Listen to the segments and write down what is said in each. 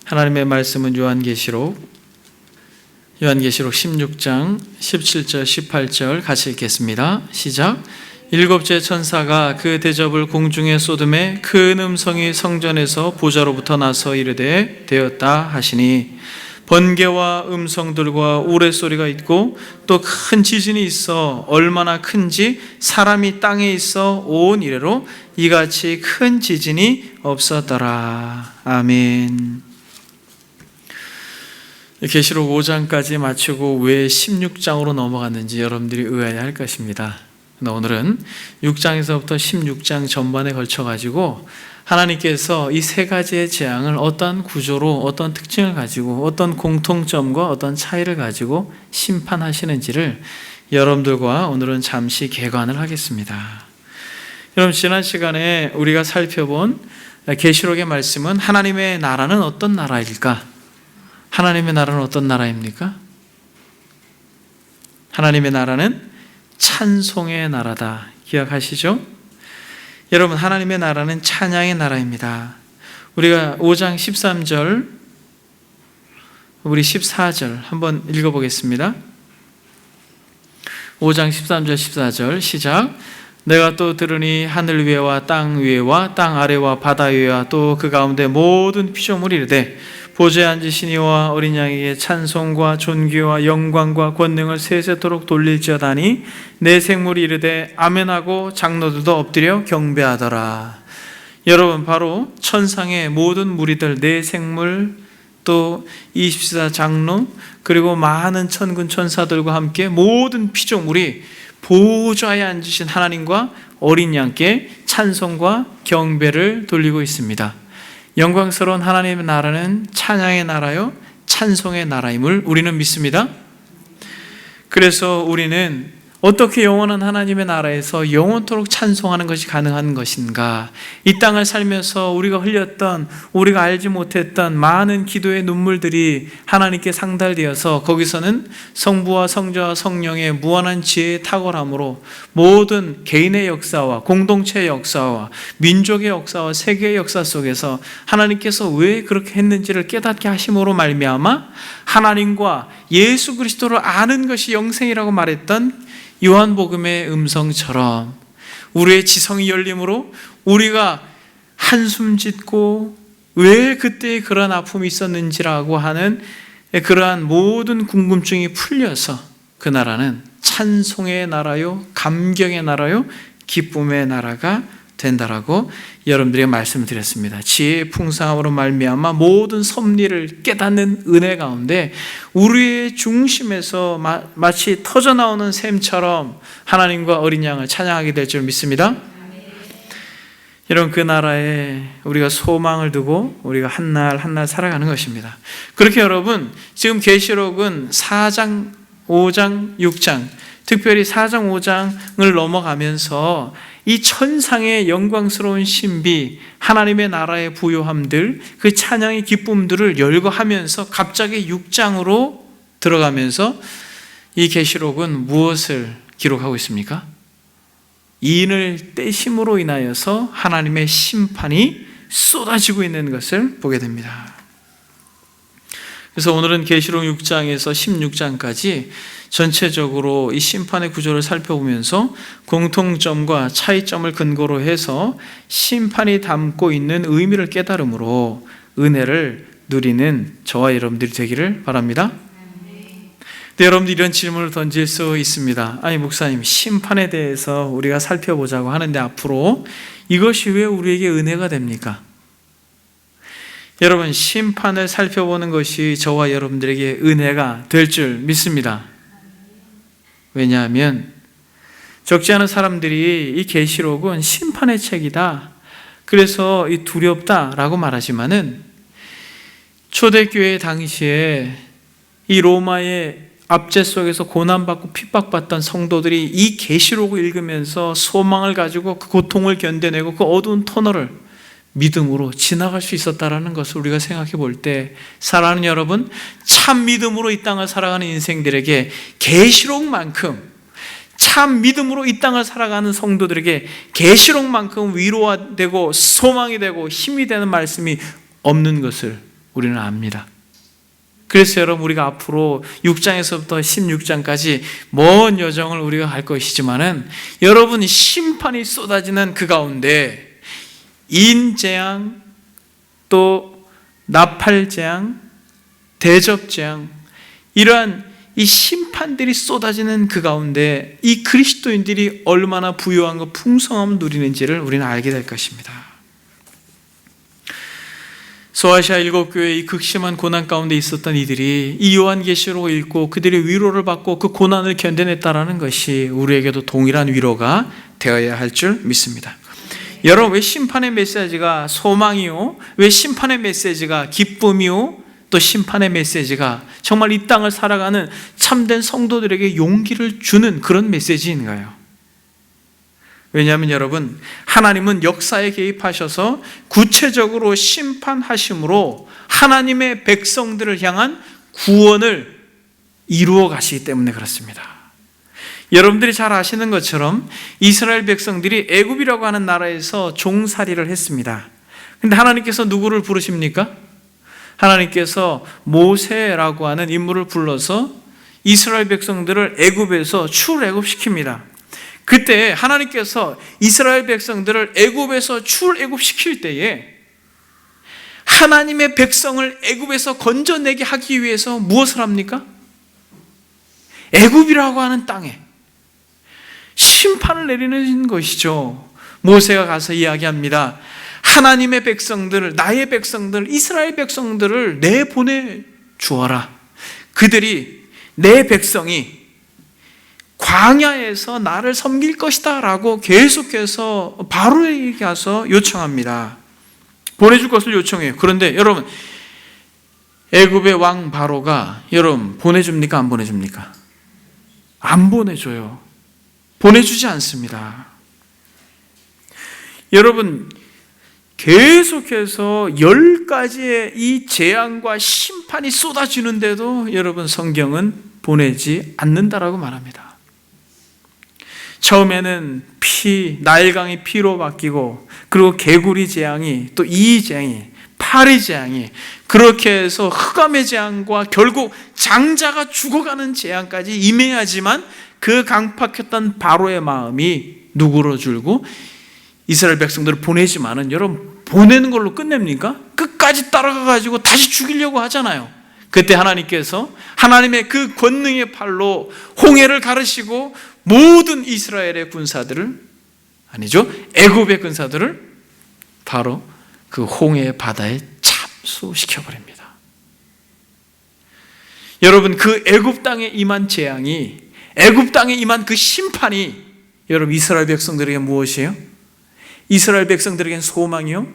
하나님의 말씀은 요한계시록 16장 17절 18절 같이 읽겠습니다. 시작. 일곱째 천사가 그 대접을 공중에 쏟음에 큰 음성이 성전에서 보좌로부터 나서 이르되 되었다 하시니 번개와 음성들과 우레소리가 있고 또 큰 지진이 있어 얼마나 큰지 사람이 땅에 있어 온 이래로 이같이 큰 지진이 없었더라. 아멘. 계시록 5장까지 마치고 왜 16장으로 넘어갔는지 여러분들이 의아해 할 것입니다. 오늘은 6장에서부터 16장 전반에 걸쳐가지고 하나님께서 이 세 가지의 재앙을 어떤 구조로, 어떤 특징을 가지고, 어떤 공통점과 어떤 차이를 가지고 심판하시는지를 여러분들과 오늘은 잠시 개관을 하겠습니다. 여러분, 지난 시간에 우리가 살펴본 계시록의 말씀은 하나님의 나라는 어떤 나라일까? 하나님의 나라는 어떤 나라입니까? 하나님의 나라는 찬송의 나라다. 기억하시죠? 여러분, 하나님의 나라는 찬양의 나라입니다. 우리가 5장 13절, 우리 14절 한번 읽어보겠습니다. 5장 13절 14절 시작. 내가 또 들으니 하늘 위에와 땅 위에와 땅 아래와 바다 위에와 또 그 가운데 모든 피조물이 이르되 보좌에 앉으신 이와 어린 양에게 찬송과 존귀와 영광과 권능을 세세토록 돌릴지어다니 내 생물이 이르되 아멘하고 장로들도 엎드려 경배하더라. 여러분, 바로 천상의 모든 무리들, 내 생물, 또 24 장로, 그리고 많은 천군 천사들과 함께 모든 피조물이 보좌에 앉으신 하나님과 어린 양께 찬송과 경배를 돌리고 있습니다. 영광스러운 하나님의 나라는 찬양의 나라요, 찬송의 나라임을 우리는 믿습니다. 그래서 우리는 어떻게 영원한 하나님의 나라에서 영원토록 찬송하는 것이 가능한 것인가? 이 땅을 살면서 우리가 흘렸던, 우리가 알지 못했던 많은 기도의 눈물들이 하나님께 상달되어서 거기서는 성부와 성자와 성령의 무한한 지혜의 탁월함으로 모든 개인의 역사와 공동체의 역사와 민족의 역사와 세계의 역사 속에서 하나님께서 왜 그렇게 했는지를 깨닫게 하심으로 말미암아 하나님과 예수 그리스도를 아는 것이 영생이라고 말했던 요한복음의 음성처럼 우리의 지성이 열림으로 우리가 한숨 짓고 왜 그때 그런 아픔이 있었는지라고 하는 그러한 모든 궁금증이 풀려서 그 나라는 찬송의 나라요, 감격의 나라요, 기쁨의 나라가 된다라고 여러분들에게 말씀을 드렸습니다. 지혜의 풍성함으로 말미암아 모든 섭리를 깨닫는 은혜 가운데 우리의 중심에서 마치 터져나오는 샘처럼 하나님과 어린 양을 찬양하게 될 줄 믿습니다. 여러분, 그 나라에 우리가 소망을 두고 우리가 한날 한날 살아가는 것입니다. 그렇게 여러분, 지금 계시록은 4장, 5장, 6장, 특별히 4장, 5장을 넘어가면서 이 천상의 영광스러운 신비, 하나님의 나라의 부요함들, 그 찬양의 기쁨들을 열거하면서 갑자기 6장으로 들어가면서 이 계시록은 무엇을 기록하고 있습니까? 인을 떼심으로 인하여서 하나님의 심판이 쏟아지고 있는 것을 보게 됩니다. 그래서 오늘은 계시록 6장에서 16장까지 전체적으로 이 심판의 구조를 살펴보면서 공통점과 차이점을 근거로 해서 심판이 담고 있는 의미를 깨달음으로 은혜를 누리는 저와 여러분들이 되기를 바랍니다. 근데 여러분들 이런 질문을 던질 수 있습니다. 아니, 목사님, 심판에 대해서 우리가 살펴보자고 하는데 앞으로 이것이 왜 우리에게 은혜가 됩니까? 여러분, 심판을 살펴보는 것이 저와 여러분들에게 은혜가 될 줄 믿습니다. 왜냐하면 적지 않은 사람들이 이 계시록은 심판의 책이다, 그래서 이 두렵다라고 말하지만은 초대교회 당시에 이 로마의 압제 속에서 고난받고 핍박받던 성도들이 이 계시록을 읽으면서 소망을 가지고 그 고통을 견뎌내고 그 어두운 터널을 믿음으로 지나갈 수 있었다라는 것을 우리가 생각해 볼 때, 사랑하는 여러분, 참 믿음으로 이 땅을 살아가는 인생들에게 계시록만큼, 참 믿음으로 이 땅을 살아가는 성도들에게 계시록만큼 위로가 되고 소망이 되고 힘이 되는 말씀이 없는 것을 우리는 압니다. 그래서 여러분, 우리가 앞으로 6장에서부터 16장까지 먼 여정을 우리가 갈 것이지만은, 여러분, 심판이 쏟아지는 그 가운데 인재앙, 또 나팔재앙, 대접재앙, 이러한 이 심판들이 쏟아지는 그 가운데 이 그리스도인들이 얼마나 부유함과 풍성함을 누리는지를 우리는 알게 될 것입니다. 소아시아 7교회의 이 극심한 고난 가운데 있었던 이들이 이 요한계시록을 읽고 그들의 위로를 받고 그 고난을 견뎌냈다라는 것이 우리에게도 동일한 위로가 되어야 할 줄 믿습니다. 여러분, 왜 심판의 메시지가 소망이요? 왜 심판의 메시지가 기쁨이요? 또 심판의 메시지가 정말 이 땅을 살아가는 참된 성도들에게 용기를 주는 그런 메시지인가요? 왜냐하면 여러분, 하나님은 역사에 개입하셔서 구체적으로 심판하심으로 하나님의 백성들을 향한 구원을 이루어 가시기 때문에 그렇습니다. 여러분들이 잘 아시는 것처럼 이스라엘 백성들이 애굽이라고 하는 나라에서 종살이를 했습니다. 근데 하나님께서 누구를 부르십니까? 하나님께서 모세라고 하는 인물을 불러서 이스라엘 백성들을 애굽에서 출애굽시킵니다. 그때 하나님께서 이스라엘 백성들을 애굽에서 출애굽시킬 때에 하나님의 백성을 애굽에서 건져내게 하기 위해서 무엇을 합니까? 애굽이라고 하는 땅에 심판을 내리는 것이죠. 모세가 가서 이야기합니다. 하나님의 백성들을, 나의 백성들, 이스라엘 백성들을 내보내 주어라. 그들이, 내 백성이 광야에서 나를 섬길 것이다 라고 계속해서 바로에게 가서 요청합니다. 보내줄 것을 요청해요. 그런데 여러분, 애굽의 왕 바로가 여러분 보내줍니까? 안 보내줍니까? 안 보내줘요. 보내주지 않습니다. 여러분, 계속해서 10가지의 이 재앙과 심판이 쏟아지는데도 여러분, 성경은 보내지 않는다라고 말합니다. 처음에는 나일강이 피로 바뀌고, 그리고 개구리 재앙이, 또 이 재앙이, 파리 재앙이, 그렇게 해서 흑암의 재앙과 결국 장자가 죽어가는 재앙까지 임해야지만 그 강팍했던 바로의 마음이 누구로 줄고 이스라엘 백성들을 보내지만은, 여러분, 보내는 걸로 끝냅니까? 끝까지 따라가가지고 다시 죽이려고 하잖아요. 그때 하나님께서 하나님의 그 권능의 팔로 홍해를 가르시고 모든 이스라엘의 군사들을, 아니죠, 애굽의 군사들을 바로 그 홍해의 바다에 참수시켜버립니다. 여러분, 그 애굽 땅에 임한 재앙이, 애굽 땅에 임한 그 심판이 여러분, 이스라엘 백성들에게 무엇이에요? 이스라엘 백성들에겐 소망이요,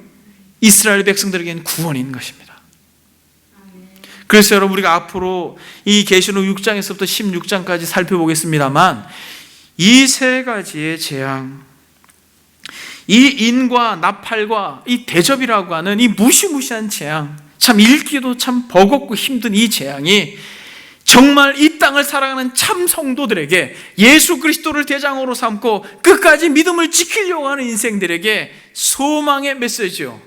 이스라엘 백성들에겐 구원인 것입니다. 그래서 여러분, 우리가 앞으로 이 계시록 6장에서부터 16장까지 살펴보겠습니다만, 이 세 가지의 재앙, 이 인과 나팔과 이 대접이라고 하는 이 무시무시한 재앙, 참 읽기도 참 버겁고 힘든 이 재앙이 정말 이 땅을 살아가는 참 성도들에게, 예수 그리스도를 대장으로 삼고 끝까지 믿음을 지키려고 하는 인생들에게 소망의 메시지요,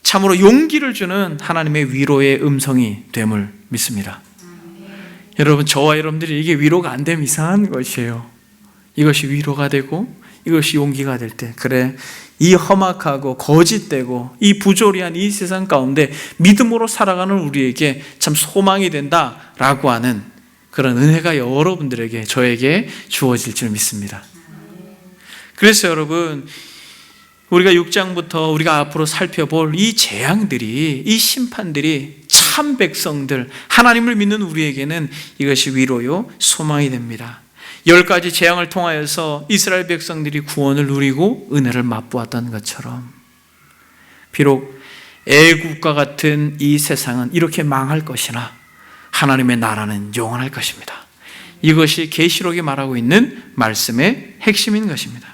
참으로 용기를 주는 하나님의 위로의 음성이 됨을 믿습니다. 여러분, 저와 여러분들이 이게 위로가 안 되면 이상한 것이에요. 이것이 위로가 되고 이것이 용기가 될 때, 그래, 이 험악하고 거짓되고 이 부조리한 이 세상 가운데 믿음으로 살아가는 우리에게 참 소망이 된다라고 하는 그런 은혜가 여러분들에게, 저에게 주어질 줄 믿습니다. 그래서 여러분, 우리가 6장부터 우리가 앞으로 살펴볼 이 재앙들이, 이 심판들이 참 백성들, 하나님을 믿는 우리에게는 이것이 위로요, 소망이 됩니다. 10가지 재앙을 통하여서 이스라엘 백성들이 구원을 누리고 은혜를 맛보았던 것처럼, 비록 애국과 같은 이 세상은 이렇게 망할 것이나 하나님의 나라는 영원할 것입니다. 이것이 계시록이 말하고 있는 말씀의 핵심인 것입니다.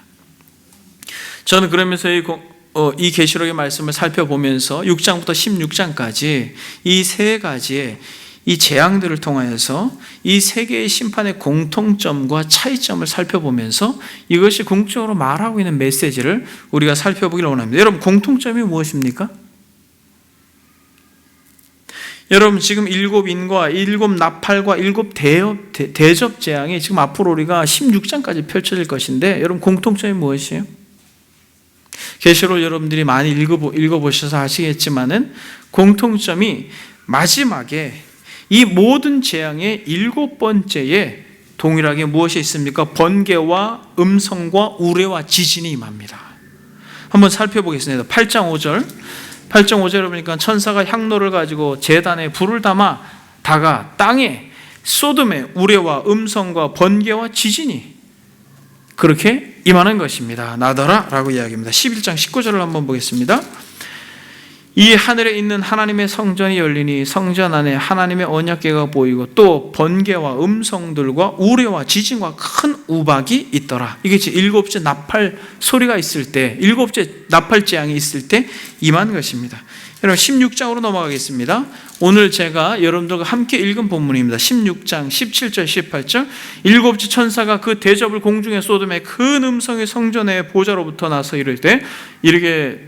저는 그러면서 이 계시록의 말씀을 살펴보면서 6장부터 16장까지 이 세 가지의 이 재앙들을 통하여서 이 세 개의 심판의 공통점과 차이점을 살펴보면서 이것이 궁극적으로 말하고 있는 메시지를 우리가 살펴보기를 원합니다. 여러분, 공통점이 무엇입니까? 여러분 지금 7인과 7 나팔과 7 대접 재앙이 지금 앞으로 우리가 16장까지 펼쳐질 것인데 여러분 공통점이 무엇이에요? 계시록 여러분들이 많이 읽어보셔서 아시겠지만은 공통점이 마지막에 이 모든 재앙의 7번째에 동일하게 무엇이 있습니까? 번개와 음성과 우레와 지진이 임합니다. 한번 살펴보겠습니다. 8장 5절 8.5절에 보니까 천사가 향로를 가지고 제단에 불을 담아다가 땅에 소돔의 우레와 음성과 번개와 지진이 그렇게 임하는 것입니다. 나더라 라고 이야기합니다. 11장 19절을 한번 보겠습니다. 이 하늘에 있는 하나님의 성전이 열리니 성전 안에 하나님의 언약궤가 보이고 또 번개와 음성들과 우레와 지진과 큰 우박이 있더라. 이게 7째 나팔 소리가 있을 때 7째 나팔 재앙이 있을 때 임한 것입니다. 여러분 16장으로 넘어가겠습니다. 오늘 제가 여러분들과 함께 읽은 본문입니다. 16장 17절 18절 7째 천사가 그 대접을 공중에 쏟음에 큰 음성이 성전의 보좌로부터 나서 이르되 이르게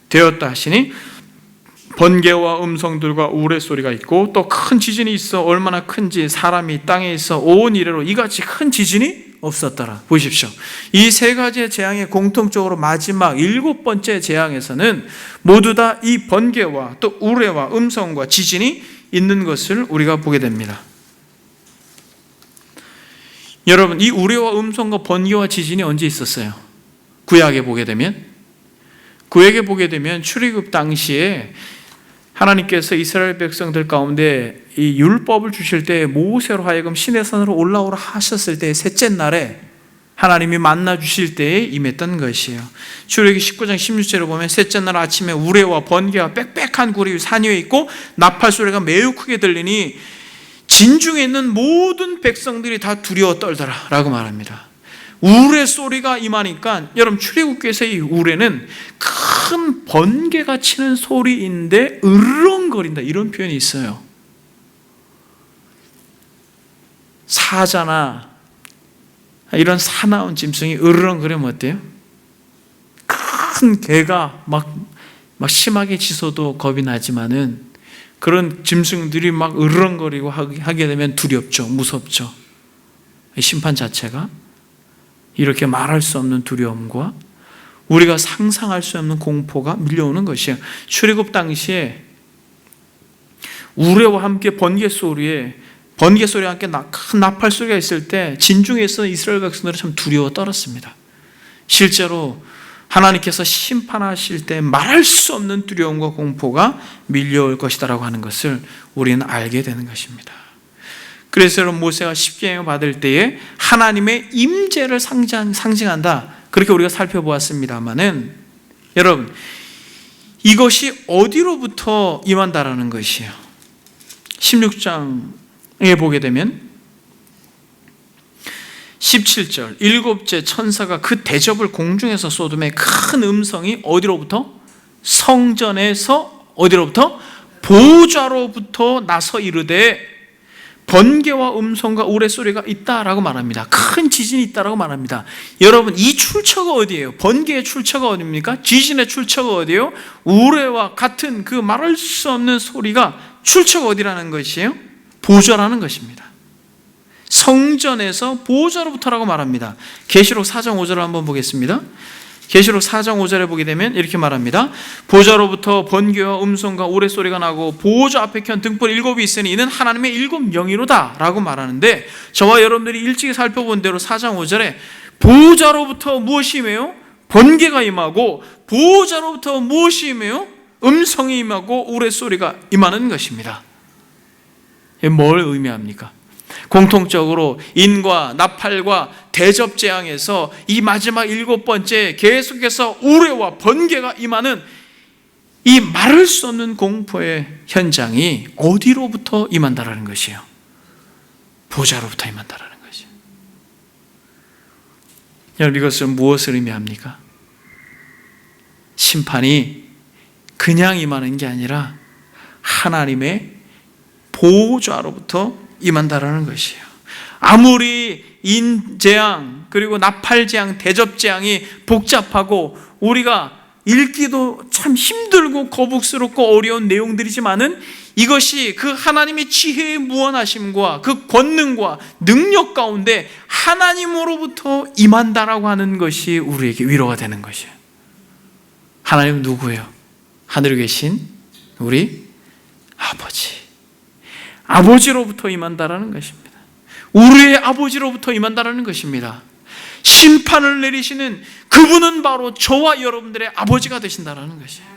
되었다 하시니 번개와 음성들과 우레소리가 있고 또 큰 지진이 있어 얼마나 큰지 사람이 땅에 있어 온 이래로 이같이 큰 지진이 없었더라. 보십시오. 이 세 가지의 재앙의 공통적으로 마지막 7번째 재앙에서는 모두 다 이 번개와 또 우레와 음성과 지진이 있는 것을 우리가 보게 됩니다. 여러분 이 우레와 음성과 번개와 지진이 언제 있었어요? 구약에 보게 되면 출애굽 당시에 하나님께서 이스라엘 백성들 가운데 이 율법을 주실 때 모세로 하여금 시내산으로 올라오라 하셨을 때 셋째 날에 하나님이 만나 주실 때에 임했던 것이에요. 출애굽기 19장 16절에 보면 셋째 날 아침에 우레와 번개와 빽빽한 구름이 산 위에 있고 나팔 소리가 매우 크게 들리니 진중에 있는 모든 백성들이 다 두려워 떨더라 라고 말합니다. 우레 소리가 임하니까 여러분 출애굽기에서 이 우레는 큰 번개가 치는 소리인데 으르렁거린다 이런 표현이 있어요. 사자나 이런 사나운 짐승이 으르렁거리면 어때요? 큰 개가 막 심하게 짖어도 겁이 나지만은 그런 짐승들이 막 으르렁거리고 하게 되면 두렵죠. 무섭죠. 심판 자체가 이렇게 말할 수 없는 두려움과 우리가 상상할 수 없는 공포가 밀려오는 것이에요. 출애굽 당시에 우레와 함께 번개 소리와 함께 큰 나팔 소리가 있을 때 진중에 있었던 이스라엘 백성들은 참 두려워 떨었습니다. 실제로 하나님께서 심판하실 때 말할 수 없는 두려움과 공포가 밀려올 것이다라고 하는 것을 우리는 알게 되는 것입니다. 그래서 여러분 모세가 십계명을 받을 때에 하나님의 임재를 상징한다 그렇게 우리가 살펴보았습니다만은 여러분 이것이 어디로부터 임한다라는 것이에요. 16장에 보게 되면 17절 7째 천사가 그 대접을 공중에서 쏟음에 큰 음성이 어디로부터? 성전에서 어디로부터? 보좌로부터 나서 이르되 번개와 음성과 우레소리가 있다라고 말합니다. 큰 지진이 있다라고 말합니다. 여러분 이 출처가 어디예요? 번개의 출처가 어디입니까? 지진의 출처가 어디예요? 우레와 같은 그 말할 수 없는 소리가 출처가 어디라는 것이에요? 보좌라는 것입니다. 성전에서 보좌로부터라고 말합니다. 계시록 4장 5절을 한번 보겠습니다. 계시록 4장 5절에 보게 되면 이렇게 말합니다. 보좌로부터 번개와 음성과 우레소리가 나고 보좌 앞에 켠 등불 7이 있으니 이는 하나님의 7 영이로다 라고 말하는데 저와 여러분들이 일찍이 살펴본 대로 4장 5절에 보좌로부터 무엇이 임해요? 번개가 임하고 보좌로부터 무엇이 임해요? 음성이 임하고 우레소리가 임하는 것입니다. 뭘 의미합니까? 공통적으로 인과 나팔과 대접 재앙에서 이 마지막 7번째 계속해서 우레와 번개가 임하는 이 말할 수 없는 공포의 현장이 어디로부터 임한다라는 것이에요? 보좌로부터 임한다라는 것이에요. 여러분 이것은 무엇을 의미합니까? 심판이 그냥 임하는 게 아니라 하나님의 보좌로부터 임한다라는 것이에요. 아무리 인재앙 그리고 나팔재앙, 대접재앙이 복잡하고 우리가 읽기도 참 힘들고 거북스럽고 어려운 내용들이지만은 이것이 그 하나님의 지혜의 무한하심과 그 권능과 능력 가운데 하나님으로부터 임한다라고 하는 것이 우리에게 위로가 되는 것이에요. 하나님은 누구예요? 하늘에 계신 우리 아버지로부터 임한다라는 것입니다. 우리의 아버지로부터 임한다라는 것입니다. 심판을 내리시는 그분은 바로 저와 여러분들의 아버지가 되신다라는 것이에요.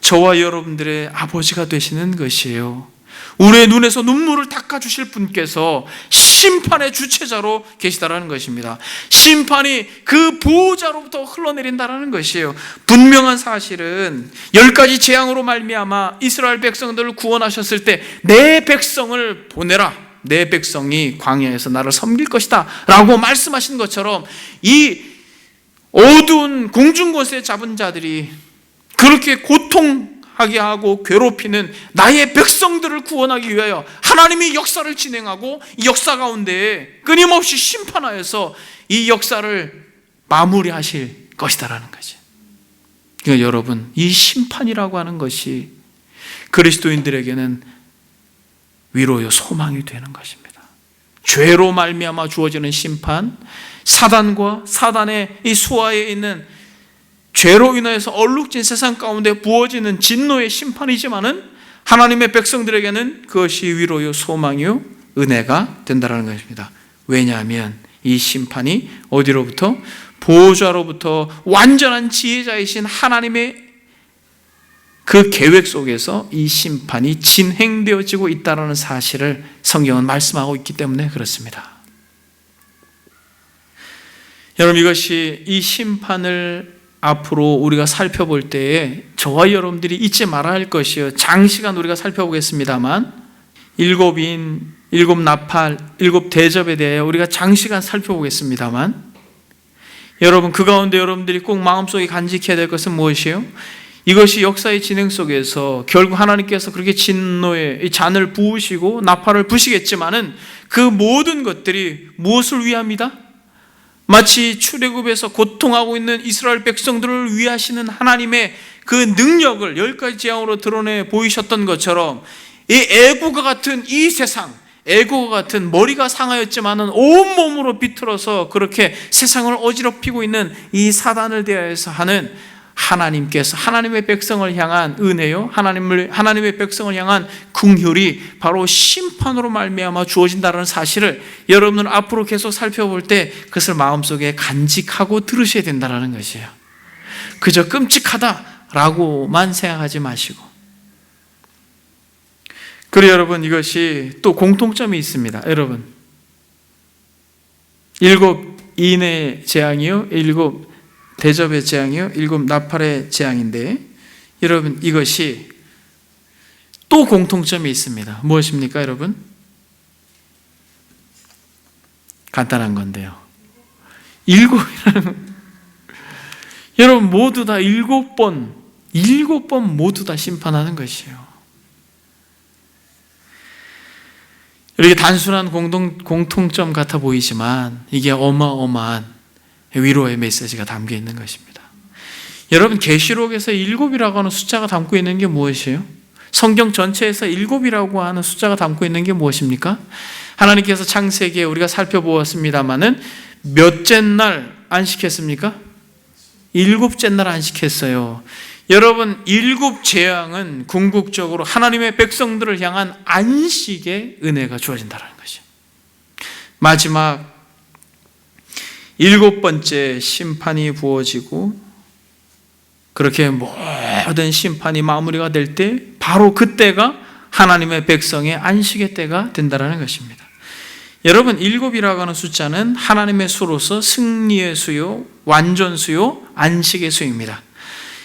저와 여러분들의 아버지가 되시는 것이에요. 우리의 눈에서 눈물을 닦아주실 분께서 심판의 주체자로 계시다라는 것입니다. 심판이 그 보호자로부터 흘러내린다라는 것이에요. 분명한 사실은 10가지 재앙으로 말미암아 이스라엘 백성들을 구원하셨을 때 내 백성을 보내라, 내 백성이 광야에서 나를 섬길 것이다 라고 말씀하신 것처럼 이 어두운 공중곳에 잡은 자들이 그렇게 고통하게 하고 괴롭히는 나의 백성들을 구원하기 위하여 하나님이 역사를 진행하고 이 역사 가운데 끊임없이 심판하여서 이 역사를 마무리하실 것이다라는 거죠. 그러니까 여러분, 이 심판이라고 하는 것이 그리스도인들에게는 위로요 소망이 되는 것입니다. 죄로 말미암아 주어지는 심판, 사단과 사단의 이 수하에 있는 죄로 인해서 얼룩진 세상 가운데 부어지는 진노의 심판이지만은 하나님의 백성들에게는 그것이 위로요 소망이요 은혜가 된다는 것입니다. 왜냐하면 이 심판이 어디로부터? 보호자로부터 완전한 지혜자이신 하나님의 그 계획 속에서 이 심판이 진행되어지고 있다는 사실을 성경은 말씀하고 있기 때문에 그렇습니다. 여러분, 이것이 이 심판을 앞으로 우리가 살펴볼 때에 저와 여러분들이 잊지 말아야 할 것이요, 장시간 우리가 살펴보겠습니다만 일곱인, 일곱 나팔, 일곱 대접에 대해 우리가 장시간 살펴보겠습니다만 여러분, 그 가운데 여러분들이 꼭 마음속에 간직해야 될 것은 무엇이에요? 이것이 역사의 진행 속에서 결국 하나님께서 그렇게 진노의 잔을 부으시고 나팔을 부시겠지만은 그 모든 것들이 무엇을 위함이다? 마치 출애굽에서 고통하고 있는 이스라엘 백성들을 위하시는 하나님의 그 능력을 10가지 재앙으로 드러내 보이셨던 것처럼 이 애국과 같은 이 세상, 애국과 같은 머리가 상하였지만은 온몸으로 비틀어서 그렇게 세상을 어지럽히고 있는 이 사단을 대하여서 하는 하나님께서 하나님의 백성을 향한 은혜요, 하나님의 백성을 향한 긍휼이 바로 심판으로 말미암아 주어진다는 사실을 여러분은 앞으로 계속 살펴볼 때 그것을 마음속에 간직하고 들으셔야 된다는 것이에요. 그저 끔찍하다라고만 생각하지 마시고. 그리고 여러분, 이것이 또 공통점이 있습니다. 여러분, 7인의 재앙이요, 7 대접의 재앙이요, 7 나팔의 재앙인데 여러분, 이것이 또 공통점이 있습니다. 무엇입니까 여러분? 간단한 건데요, 7이라는 여러분 모두 다 7번 모두 다 심판하는 것이에요. 이렇게 단순한 공통점 같아 보이지만 이게 어마어마한 위로의 메시지가 담겨 있는 것입니다. 여러분, 계시록에서 7이라고 하는 숫자가 담고 있는 게 무엇이에요? 성경 전체에서 7이라고 하는 숫자가 담고 있는 게 무엇입니까? 하나님께서 창세기에 우리가 살펴보았습니다마는 몇째 날 안식했습니까? 7째 날 안식했어요. 여러분, 7 재앙은 궁극적으로 하나님의 백성들을 향한 안식의 은혜가 주어진다는 것이죠. 마지막 7번째 심판이 부어지고 그렇게 모든 심판이 마무리가 될 때 바로 그때가 하나님의 백성의 안식의 때가 된다는 것입니다. 여러분, 7이라고 하는 숫자는 하나님의 수로서 승리의 수요, 완전 수요, 안식의 수입니다.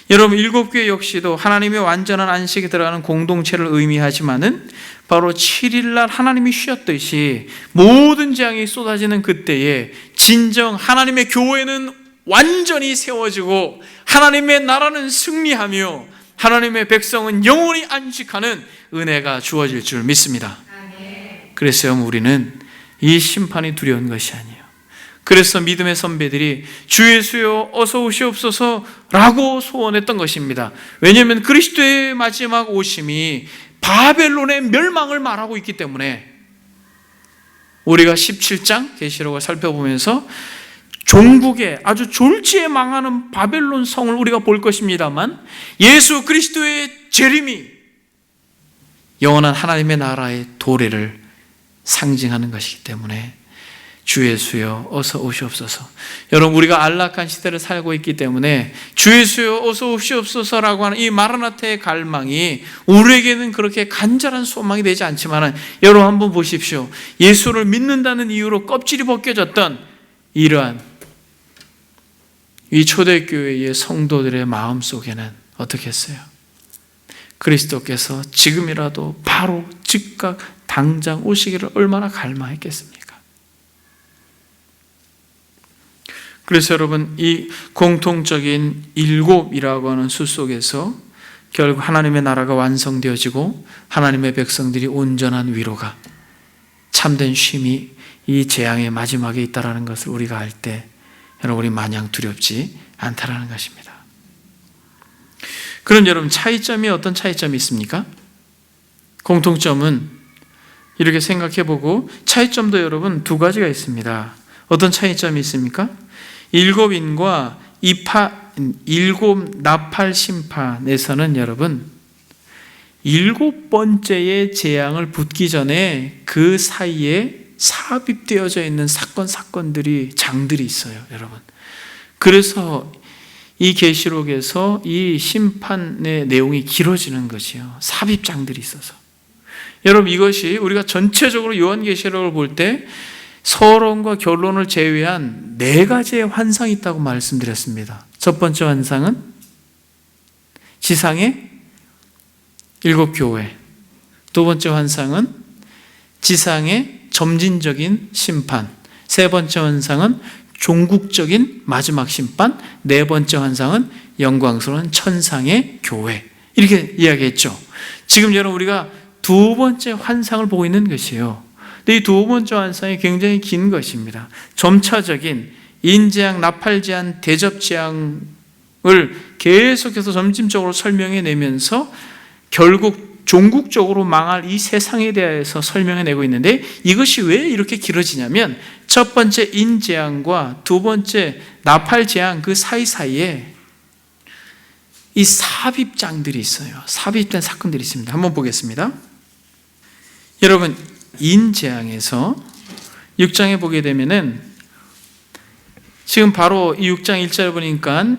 여러분, 7교회 역시도 하나님의 완전한 안식에 들어가는 공동체를 의미하지만은 바로 7일날 하나님이 쉬었듯이 모든 재앙이 쏟아지는 그때에 진정 하나님의 교회는 완전히 세워지고 하나님의 나라는 승리하며 하나님의 백성은 영원히 안식하는 은혜가 주어질 줄 믿습니다. 그래서 우리는 이 심판이 두려운 것이 아니에요. 그래서 믿음의 선배들이 주 예수여 어서 오시옵소서라고 소원했던 것입니다. 왜냐하면 그리스도의 마지막 오심이 바벨론의 멸망을 말하고 있기 때문에 우리가 17장 계시록을 살펴보면서 종국의 아주 졸지에 망하는 바벨론 성을 우리가 볼 것입니다만 예수 그리스도의 재림이 영원한 하나님의 나라의 도래를 상징하는 것이기 때문에 주 예수여 어서 오시옵소서. 여러분, 우리가 안락한 시대를 살고 있기 때문에 주 예수여 어서 오시옵소서라고 하는 이 마라나타의 갈망이 우리에게는 그렇게 간절한 소망이 되지 않지만, 여러분 한번 보십시오. 예수를 믿는다는 이유로 껍질이 벗겨졌던 이러한 이 초대교회의 성도들의 마음속에는 어떻게 했어요? 그리스도께서 지금이라도 바로 즉각 당장 오시기를 얼마나 갈망했겠습니까? 그래서 여러분, 이 공통적인 일곱이라고 하는 수 속에서 결국 하나님의 나라가 완성되어지고 하나님의 백성들이 온전한 위로가, 참된 쉼이 이 재앙의 마지막에 있다는 것을 우리가 알 때 여러분, 우리 마냥 두렵지 않다라는 것입니다. 그럼 여러분, 차이점이 어떤 차이점이 있습니까? 공통점은 이렇게 생각해보고, 차이점도 여러분 두 가지가 있습니다. 어떤 차이점이 있습니까? 일곱인과 일곱 나팔 심판에서는 여러분, 일곱 번째의 재앙을 붙기 전에 그 사이에 삽입되어져 있는 사건들이, 장들이 있어요, 여러분. 그래서 이 계시록에서 이 심판의 내용이 길어지는 것이요, 삽입장들이 있어서. 여러분, 이것이 우리가 전체적으로 요한계시록을 볼 때 서론과 결론을 제외한 네 가지의 환상이 있다고 말씀드렸습니다. 첫 번째 환상은 지상의 일곱 교회, 두 번째 환상은 지상의 점진적인 심판, 세 번째 환상은 종국적인 마지막 심판, 네 번째 환상은 영광스러운 천상의 교회, 이렇게 이야기했죠. 지금 여러분, 우리가 두 번째 환상을 보고 있는 것이에요. 근데 이 두 번째 환상이 굉장히 긴 것입니다. 점차적인 인재앙, 나팔재앙, 대접재앙을 계속해서 점진적으로 설명해내면서 결국 종국적으로 망할 이 세상에 대해서 설명해내고 있는데, 이것이 왜 이렇게 길어지냐면 첫 번째 인재앙과 두 번째 나팔재앙 그 사이사이에 이 삽입장들이 있어요. 삽입된 사건들이 있습니다. 한번 보겠습니다. 여러분, 인재앙에서 6장에 보게 되면은 지금 바로 이 6장 1절에 보니까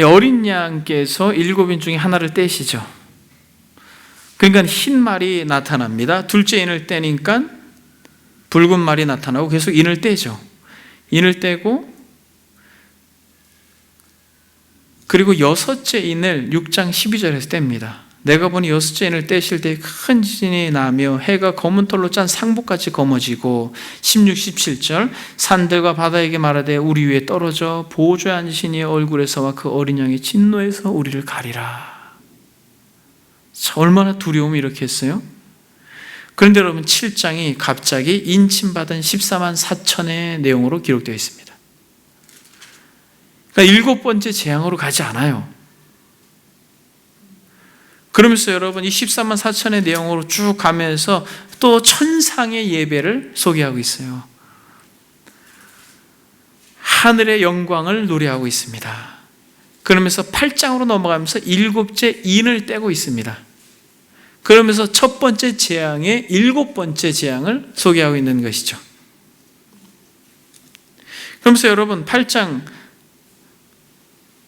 어린 양께서 일곱인 중에 하나를 떼시죠. 그러니까 흰 말이 나타납니다. 둘째 인을 떼니까 붉은 말이 나타나고 계속 인을 떼죠. 인을 떼고, 그리고 여섯째 인을 6장 12절에서 뗍니다. 내가 보니 여섯째 인을 떼실 때 큰 지진이 나며 해가 검은 털로 짠 상복같이 검어지고, 16, 17절 산들과 바다에게 말하되 우리 위에 떨어져 보좌에 앉으신 이의 얼굴에서와 그 어린 양의 진노에서 우리를 가리라. 얼마나 두려움이 이렇게 했어요? 그런데 여러분, 7장이 갑자기 인침받은 14만 4천의 내용으로 기록되어 있습니다. 그러니까 일곱 번째 재앙으로 가지 않아요. 그러면서 여러분, 이 14만 4천의 내용으로 쭉 가면서 또 천상의 예배를 소개하고 있어요. 하늘의 영광을 노래하고 있습니다. 그러면서 8장으로 넘어가면서 일곱째 인을 떼고 있습니다. 그러면서 첫 번째 재앙의 일곱 번째 재앙을 소개하고 있는 것이죠. 그러면서 여러분, 8장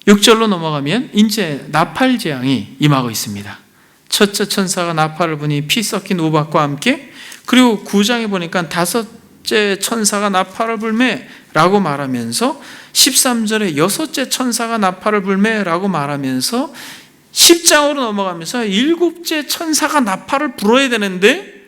6절로 넘어가면 이제 나팔 재앙이 임하고 있습니다. 첫째 천사가 나팔을 부니 피 섞인 우박과 함께, 그리고 9장에 보니까 다섯째 천사가 나팔을 불매라고 말하면서 13절에 여섯째 천사가 나팔을 불매라고 말하면서 10장으로 넘어가면서 일곱째 천사가 나팔을 불어야 되는데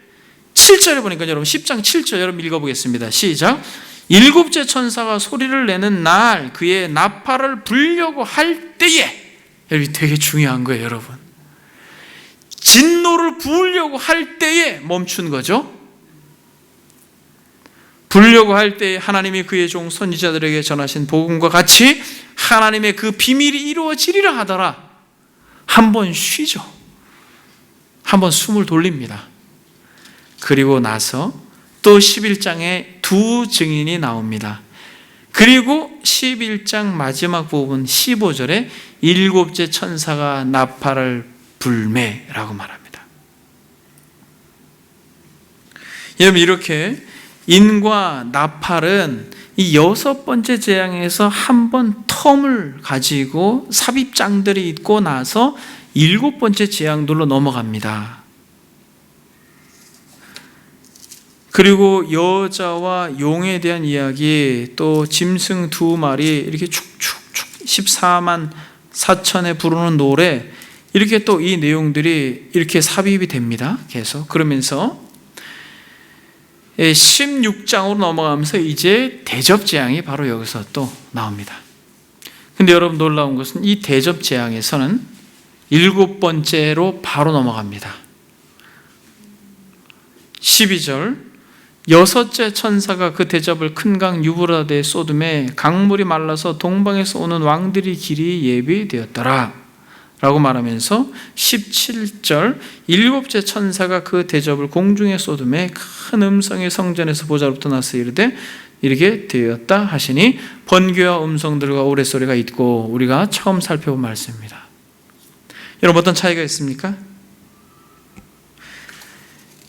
7절에 보니까 여러분, 10장 7절 여러분 읽어보겠습니다. 시작. 일곱째 천사가 소리를 내는 날 그의 나팔을 불려고 할 때에, 여기 되게 중요한 거예요, 여러분. 진노를 부으려고 할 때에 멈춘 거죠. 부르려고 할 때 하나님이 그의 종 선지자들에게 전하신 복음과 같이 하나님의 그 비밀이 이루어지리라 하더라. 한번 쉬죠. 한번 숨을 돌립니다. 그리고 나서 또 11장에 두 증인이 나옵니다. 그리고 11장 마지막 부분 15절에 일곱째 천사가 나팔을 불매라고 말합니다. 여러분, 이렇게 인과 나팔은 이 여섯 번째 재앙에서 한 번 텀을 가지고 삽입장들이 있고 나서 일곱 번째 재앙들로 넘어갑니다. 그리고 여자와 용에 대한 이야기, 또 짐승 두 마리 이렇게 축축축 14만 4천에 부르는 노래, 이렇게 또 이 내용들이 이렇게 삽입이 됩니다. 계속 그러면서 16장으로 넘어가면서 이제 대접재앙이 바로 여기서 또 나옵니다. 근데 여러분, 놀라운 것은 이 대접재앙에서는 일곱 번째로 바로 넘어갑니다. 12절, 여섯째 천사가 그 대접을 큰 강 유브라데에 쏟음에 강물이 말라서 동방에서 오는 왕들이 길이 예비되었더라 라고 말하면서 17절, 일곱째 천사가 그 대접을 공중에 쏟음에 큰 음성이 성전에서 보좌로부터 나서 이르되 이렇게 되었다 하시니 번개와 음성들과 우레소리가 있고, 우리가 처음 살펴본 말씀입니다. 여러분, 어떤 차이가 있습니까?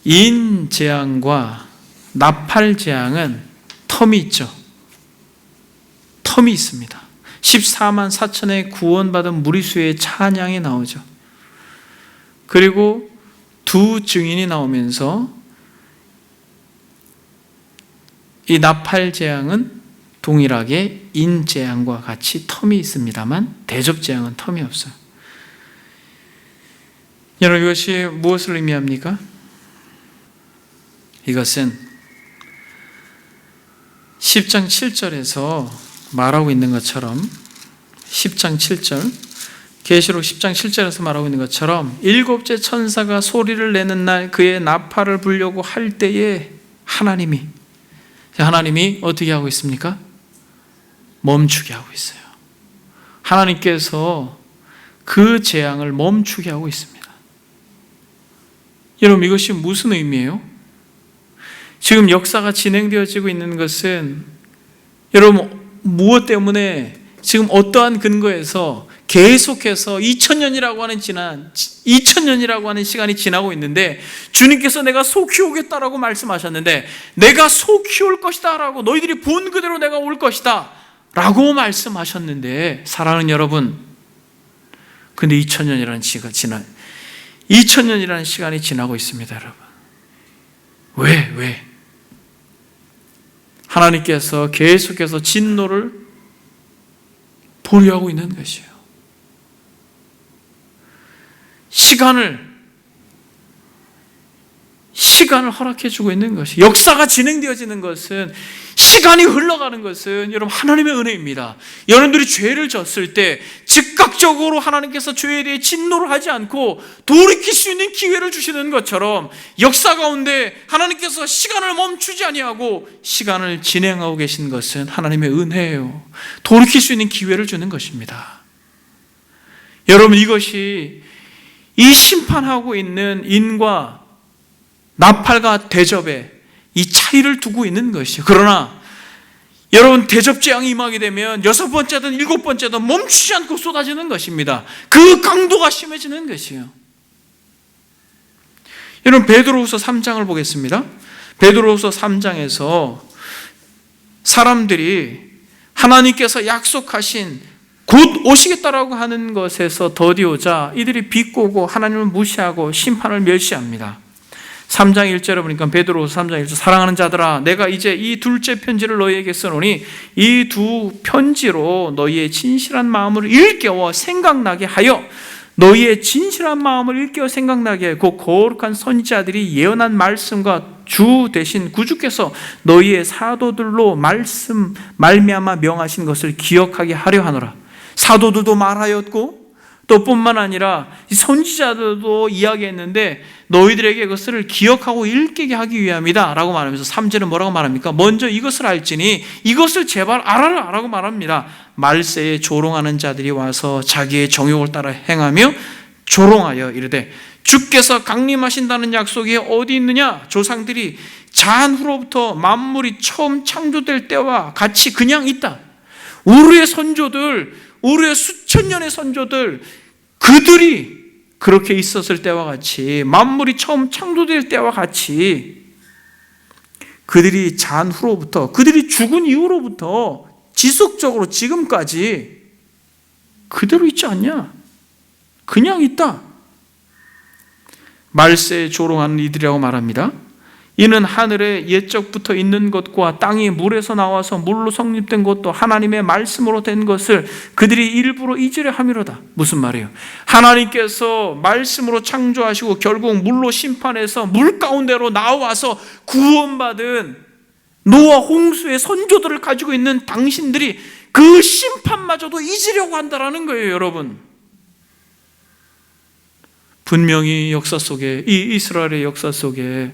인재앙과 나팔재앙은 텀이 있죠. 텀이 있습니다. 14만 4천의 구원받은 무리수의 찬양이 나오죠. 그리고 두 증인이 나오면서 이 나팔재앙은 동일하게 인재앙과 같이 텀이 있습니다만 대접재앙은 텀이 없어요. 여러분, 이것이 무엇을 의미합니까? 이것은 10장 7절에서 말하고 있는 것처럼, 10장 7절, 계시록 10장 7절에서 말하고 있는 것처럼 일곱째 천사가 소리를 내는 날 그의 나팔을 불려고 할 때에 하나님이 어떻게 하고 있습니까? 멈추게 하고 있어요. 하나님께서 그 재앙을 멈추게 하고 있습니다. 여러분, 이것이 무슨 의미예요? 지금 역사가 진행되어지고 있는 것은, 여러분, 무엇 때문에, 지금 어떠한 근거에서 계속해서 2000년이라고 하는 시간이 지나고 있는데, 주님께서 내가 속히 오겠다라고 말씀하셨는데, 내가 속히 올 것이다 라고, 너희들이 본 그대로 내가 올 것이다 라고 말씀하셨는데, 사랑하는 여러분, 근데 2000년이라는 시간이 지나고 있습니다. 여러분, 왜? 하나님께서 계속해서 진노를 보류하고 있는 것이에요. 시간을 허락해 주고 있는 것이, 역사가 진행되어지는 것은, 시간이 흘러가는 것은 여러분 하나님의 은혜입니다. 여러분들이 죄를 졌을 때 즉각적으로 하나님께서 죄에 대해 진노를 하지 않고 돌이킬 수 있는 기회를 주시는 것처럼, 역사 가운데 하나님께서 시간을 멈추지 아니하고 시간을 진행하고 계신 것은 하나님의 은혜예요. 돌이킬 수 있는 기회를 주는 것입니다. 여러분, 이것이 이 심판하고 있는 인과 나팔과 대접에 이 차이를 두고 있는 것이에요. 그러나 여러분, 대접재앙이 임하게 되면 여섯 번째든 일곱 번째든 멈추지 않고 쏟아지는 것입니다. 그 강도가 심해지는 것이에요. 여러분, 베드로후서 3장을 보겠습니다. 베드로후서 3장에서 사람들이 하나님께서 약속하신 곧 오시겠다라고 하는 것에서 더디오자 이들이 비꼬고 하나님을 무시하고 심판을 멸시합니다. 3장 1절에 보니까, 베드로후서 3장 1절, 사랑하는 자들아, 내가 이제 이 둘째 편지를 너희에게 쓰노니 이 두 편지로 너희의 진실한 마음을 일깨워 생각나게 하여, 너희의 진실한 마음을 일깨워 생각나게 하여 곧 거룩한 선지자들이 예언한 말씀과 주 대신 구주께서 너희의 사도들로 말미암아 명하신 것을 기억하게 하려 하노라. 사도들도 말하였고 또 뿐만 아니라 선지자들도 이야기했는데 너희들에게 그것을 기억하고 읽게 하기 위함이다 라고 말하면서 3절은 뭐라고 말합니까? 먼저 이것을 알지니 이것을 제발 알아라 라고 말합니다. 말세에 조롱하는 자들이 와서 자기의 정욕을 따라 행하며 조롱하여 이르되 주께서 강림하신다는 약속이 어디 있느냐? 조상들이 자한 후로부터 만물이 처음 창조될 때와 같이 그냥 있다. 우리의 선조들, 우리의 수천 년의 선조들, 그들이 그렇게 있었을 때와 같이, 만물이 처음 창조될 때와 같이 그들이 자한 후로부터, 그들이 죽은 이후로부터 지속적으로 지금까지 그대로 있지 않냐? 그냥 있다. 말세에 조롱하는 이들이라고 말합니다. 이는 하늘에 옛적부터 있는 것과 땅이 물에서 나와서 물로 성립된 것도 하나님의 말씀으로 된 것을 그들이 일부러 잊으려 함이로다. 무슨 말이에요? 하나님께서 말씀으로 창조하시고 결국 물로 심판해서 물 가운데로 나와서 구원받은 노아 홍수의 선조들을 가지고 있는 당신들이 그 심판마저도 잊으려고 한다는 거예요, 여러분. 분명히 역사 속에, 이 이스라엘의 역사 속에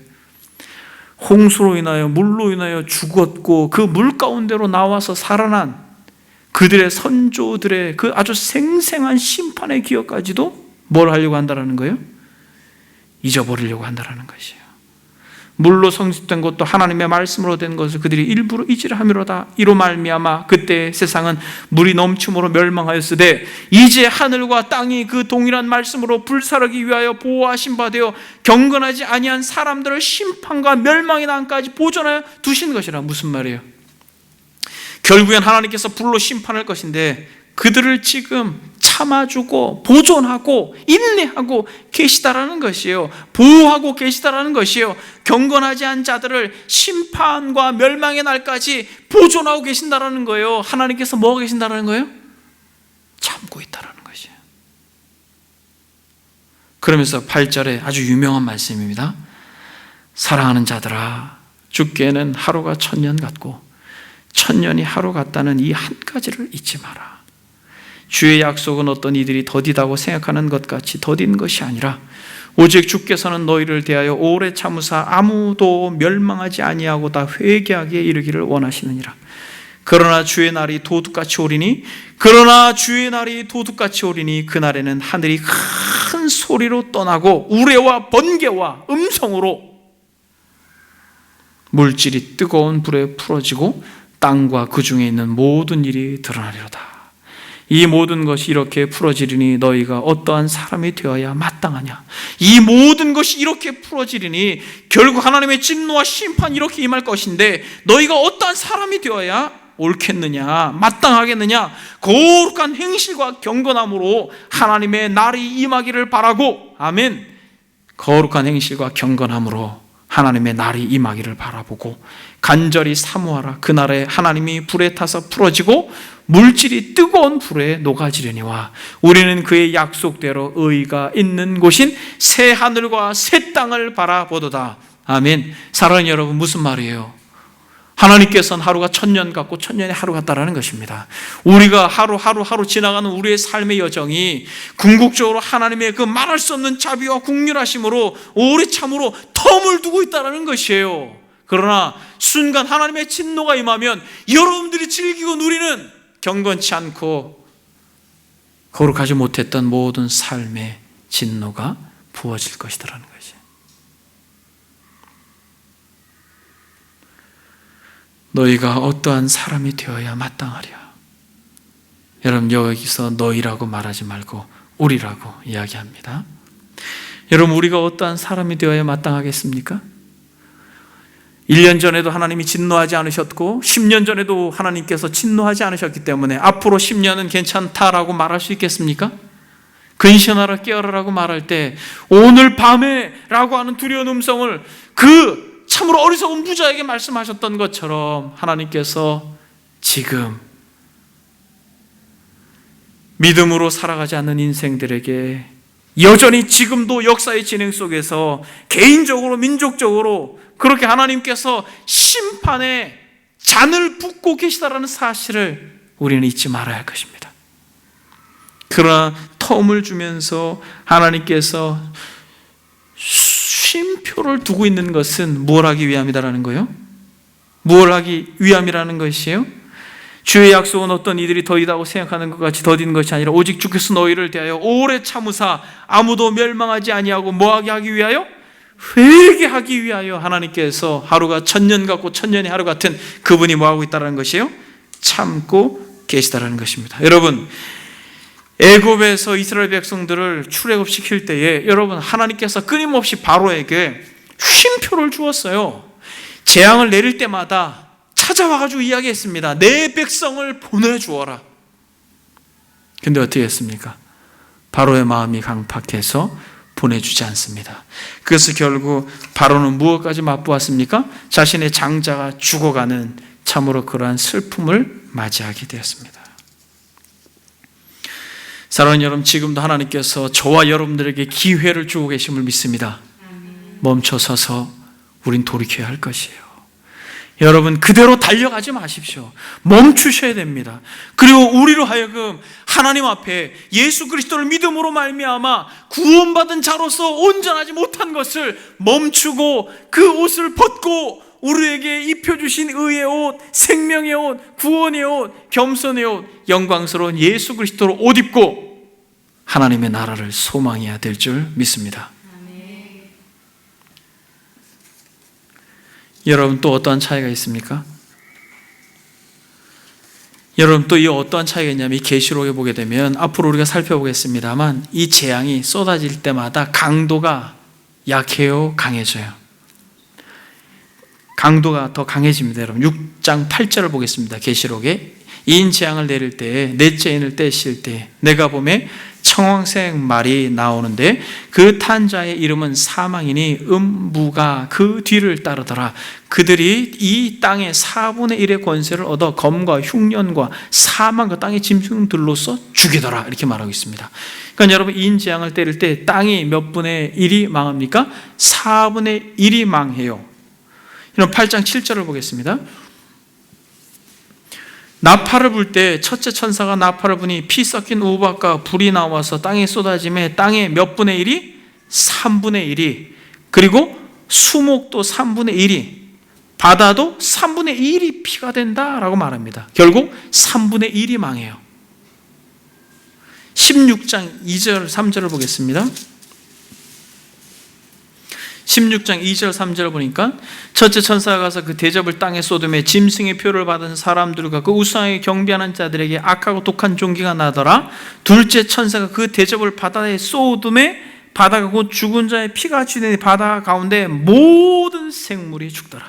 홍수로 인하여 물로 인하여 죽었고 그 물 가운데로 나와서 살아난 그들의 선조들의 그 아주 생생한 심판의 기억까지도 뭘 하려고 한다는 거예요? 잊어버리려고 한다는 것이에요. 물로 성립된 것도 하나님의 말씀으로 된 것을 그들이 일부러 잊으려 함이로다. 이로 말미암아 그때 세상은 물이 넘침으로 멸망하였으되 이제 하늘과 땅이 그 동일한 말씀으로 불사르기 위하여 보호하신 바 되어 경건하지 아니한 사람들을 심판과 멸망의 난까지 보존하여 두신 것이라. 무슨 말이에요? 결국엔 하나님께서 불로 심판할 것인데 그들을 지금 참아주고 보존하고 인내하고 계시다라는 것이에요. 보호하고 계시다라는 것이에요. 경건하지 않은 자들을 심판과 멸망의 날까지 보존하고 계신다라는 거예요. 하나님께서 뭐하고 계신다라는 거예요? 참고 있다라는 것이에요. 그러면서 8절에 아주 유명한 말씀입니다. 사랑하는 자들아, 주께는 하루가 1000년 같고 1000년이 하루 같다는 이 한 가지를 잊지 마라. 주의 약속은 어떤 이들이 더디다고 생각하는 것 같이 더딘 것이 아니라 오직 주께서는 너희를 대하여 오래 참으사 아무도 멸망하지 아니하고 다 회개하기에 이르기를 원하시느니라. 그러나 주의 날이 도둑같이 오리니 그날에는 하늘이 큰 소리로 떠나고 우레와 번개와 음성으로 물질이 뜨거운 불에 풀어지고 땅과 그 중에 있는 모든 일이 드러나리로다. 이 모든 것이 이렇게 풀어지리니 너희가 어떠한 사람이 되어야 마땅하냐. 이 모든 것이 이렇게 풀어지리니 결국 하나님의 진노와 심판이 이렇게 임할 것인데 너희가 어떠한 사람이 되어야 옳겠느냐, 마땅하겠느냐. 거룩한 행실과 경건함으로 하나님의 날이 임하기를 바라고, 아멘. 거룩한 행실과 경건함으로 하나님의 날이 임하기를 바라보고 간절히 사모하라. 그날에 하나님이 불에 타서 풀어지고 물질이 뜨거운 불에 녹아지려니와 우리는 그의 약속대로 의가 있는 곳인 새 하늘과 새 땅을 바라보도다. 아멘. 사랑하는 여러분, 무슨 말이에요? 하나님께서는 하루가 1000년 같고 1000년이 하루 같다라는 것입니다. 우리가 하루 지나가는 우리의 삶의 여정이 궁극적으로 하나님의 그 말할 수 없는 자비와 국률하심으로 오래 참으로 텀을 두고 있다는 것이에요. 그러나 순간 하나님의 진노가 임하면 여러분들이 즐기고 누리는 경건치 않고 거룩하지 못했던 모든 삶의 진노가 부어질 것이라는 것이에요. 너희가 어떠한 사람이 되어야 마땅하랴. 여러분, 여기서 너희라고 말하지 말고 우리라고 이야기합니다. 여러분, 우리가 어떠한 사람이 되어야 마땅하겠습니까? 1년 전에도 하나님이 진노하지 않으셨고 10년 전에도 하나님께서 진노하지 않으셨기 때문에 앞으로 10년은 괜찮다라고 말할 수 있겠습니까? 근신하라 깨어라라고 말할 때 오늘 밤에 라고 하는 두려운 음성을 그 참으로 어리석은 부자에게 말씀하셨던 것처럼 하나님께서 지금 믿음으로 살아가지 않는 인생들에게 여전히 지금도 역사의 진행 속에서 개인적으로 민족적으로 그렇게 하나님께서 심판의 잔을 붓고 계시다라는 사실을 우리는 잊지 말아야 할 것입니다. 그러나 처음을 주면서 하나님께서 쉼표를 두고 있는 것은 뭘 하기 위함이다라는 거예요? 뭘 하기 위함이라는 것이에요? 주의 약속은 어떤 이들이 더디다고 생각하는 것 같이 더딘 것이 아니라 오직 주께서 너희를 대하여 오래 참으사 아무도 멸망하지 아니하고 뭐하게 하기 위하여? 회개하기 위하여 하나님께서 하루가 천년 같고 천년이 하루 같은 그분이 뭐하고 있다는 것이에요? 참고 계시다라는 것입니다. 여러분, 애굽에서 이스라엘 백성들을 출애굽시킬 때에 여러분 하나님께서 끊임없이 바로에게 쉼표를 주었어요. 재앙을 내릴 때마다 찾아와가지고 이야기했습니다. 내 백성을 보내주어라. 근데 어떻게 했습니까? 바로의 마음이 강팍해서 보내주지 않습니다. 그래서 결국 바로는 무엇까지 맛보았습니까? 자신의 장자가 죽어가는 참으로 그러한 슬픔을 맞이하게 되었습니다. 사랑하는 여러분, 지금도 하나님께서 저와 여러분들에게 기회를 주고 계심을 믿습니다. 멈춰서서 우린 돌이켜야 할 것이에요. 여러분, 그대로 달려가지 마십시오. 멈추셔야 됩니다. 그리고 우리로 하여금 하나님 앞에 예수 그리스도를 믿음으로 말미암아 구원받은 자로서 온전하지 못한 것을 멈추고 그 옷을 벗고 우리에게 입혀주신 의의 옷, 생명의 옷, 구원의 옷, 겸손의 옷, 영광스러운 예수 그리스도로 옷 입고 하나님의 나라를 소망해야 될 줄 믿습니다. 여러분, 또 어떠한 차이가 있습니까? 여러분, 또 이 어떠한 차이가 있냐면 이 계시록에 보게 되면 앞으로 우리가 살펴보겠습니다만 이 재앙이 쏟아질 때마다 강도가 약해요, 강해져요? 강도가 더 강해집니다. 여러분, 6장 8절을 보겠습니다. 계시록에 이인 재앙을 내릴 때에 넷째 인을 떼실 때 내가 보매 청황색 말이 나오는데 그 탄 자의 이름은 사망이니 음부가 그 뒤를 따르더라. 그들이 이 땅의 4분의 1의 권세를 얻어 검과 흉년과 사망과 땅의 짐승들로서 죽이더라. 이렇게 말하고 있습니다. 그러니까 여러분, 이인 재앙을 때릴 때 땅이 몇 분의 1이 망합니까? 4분의 1이 망해요. 이런 8장 7절을 보겠습니다. 나팔을 불 때 첫째 천사가 나팔을 부니 피 섞인 우박과 불이 나와서 땅에 쏟아짐에 땅의 몇 분의 1이? 3분의 1이, 그리고 수목도 3분의 1이, 바다도 3분의 1이 피가 된다라고 말합니다. 결국 3분의 1이 망해요. 16장 2절 3절을 보겠습니다. 16장 2절 3절을 보니까 첫째 천사가 가서 그 대접을 땅에 쏟음에 짐승의 표를 받은 사람들과 그 우상에 경배하는 자들에게 악하고 독한 종기가 나더라. 둘째 천사가 그 대접을 바다에 쏟음에 바다가 곧 죽은 자의 피가 지내니 바다 가운데 모든 생물이 죽더라.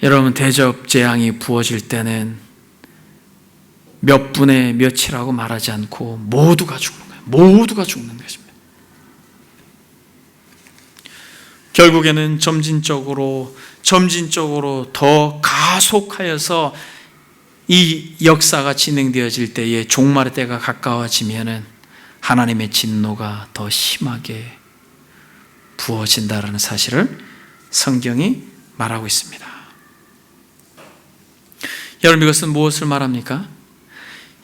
여러분, 대접 재앙이 부어질 때는 몇 분의 몇이라고 말하지 않고 모두가 죽는 거예요. 모두가 죽는 것입니다. 결국에는 점진적으로 더 가속하여서 이 역사가 진행되어질 때에 종말의 때가 가까워지면은 하나님의 진노가 더 심하게 부어진다라는 사실을 성경이 말하고 있습니다. 여러분, 이것은 무엇을 말합니까?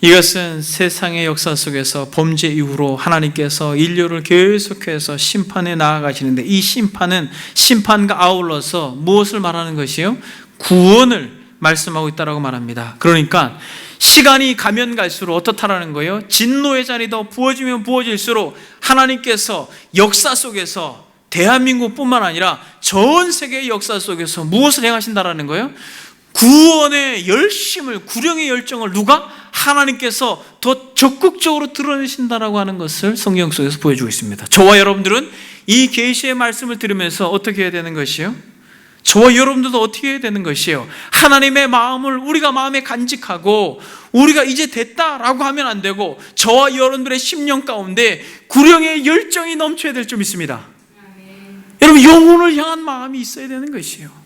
이것은 세상의 역사 속에서 범죄 이후로 하나님께서 인류를 계속해서 심판에 나아가시는데 이 심판은 심판과 아울러서 무엇을 말하는 것이요? 구원을 말씀하고 있다고 말합니다. 그러니까 시간이 가면 갈수록 어떻다라는 거예요? 진노의 잔이 더 부어지면 부어질수록 하나님께서 역사 속에서 대한민국뿐만 아니라 전 세계의 역사 속에서 무엇을 행하신다라는 거예요? 구원의 열심을, 구령의 열정을 누가? 하나님께서 더 적극적으로 드러내신다라고 하는 것을 성경 속에서 보여주고 있습니다. 저와 여러분들은 이 계시의 말씀을 들으면서 어떻게 해야 되는 것이에요? 저와 여러분들도 어떻게 해야 되는 것이에요? 하나님의 마음을 우리가 마음에 간직하고 우리가 이제 됐다라고 하면 안 되고 저와 여러분들의 심령 가운데 구령의 열정이 넘쳐야 될 줄 믿습니다. 여러분, 영혼을 향한 마음이 있어야 되는 것이에요.